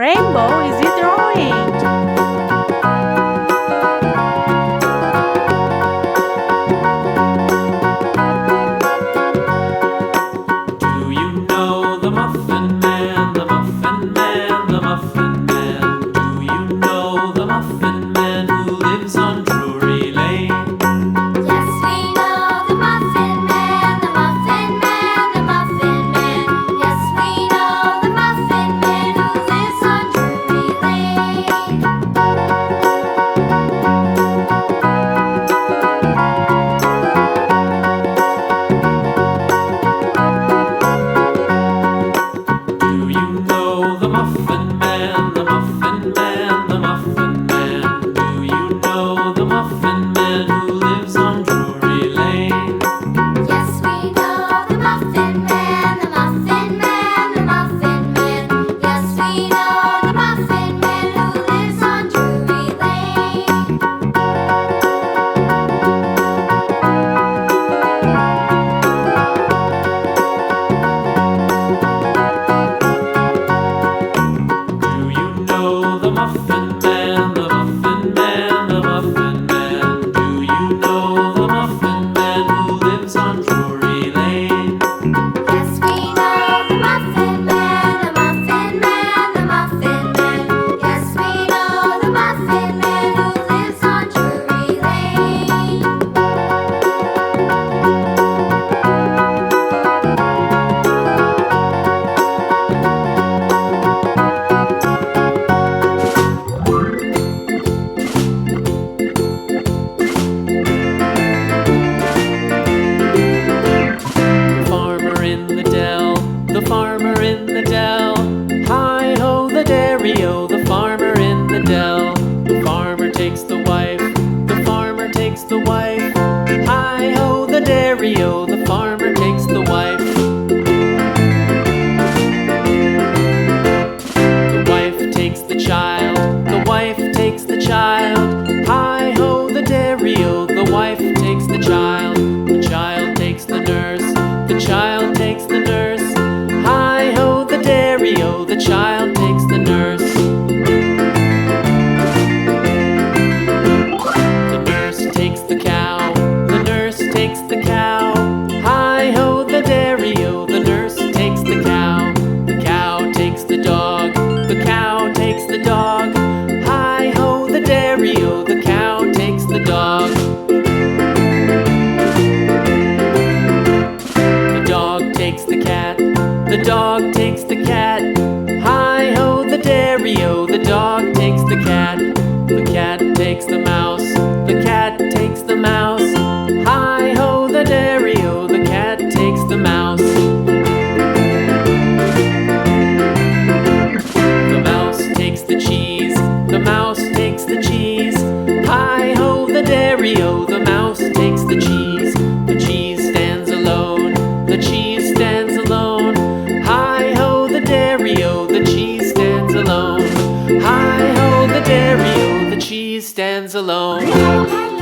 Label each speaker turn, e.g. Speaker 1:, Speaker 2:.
Speaker 1: rainbow is he drawing?
Speaker 2: The farmer in the dell. The farmer takes the wife. The farmer takes the wife. Hi-ho, the dairy-o. The farmer takes the wife. The wife takes the child. The wife takes the child. Hi-ho, the dairy-o. The wife takes the child. The child takes the nurse. The child takes the nurse. Hi-ho, the dairy-o. The child takes the nurse. The cow, hi-ho, the dairy-o, the nurse takes the cow. The cow takes the dog, the cow takes the dog. Hi-ho, the dairy-o, the cow takes the dog. The dog takes the cat, the dog takes the cat. Hi-ho, the dairy-o, the dog takes the cat. The cat takes the mouse, the cat takes the mouse. Hi-ho, the dairy-o, the cat takes the mouse. The mouse takes the cheese, the mouse takes the cheese. Hi-ho, the dairy-o, the mouse takes the cheese. The cheese stands alone, the cheese stands alone. Hi-ho, the dairy-o, the cheese stands alone. Hi-ho, the dairy-o, the cheese stands alone.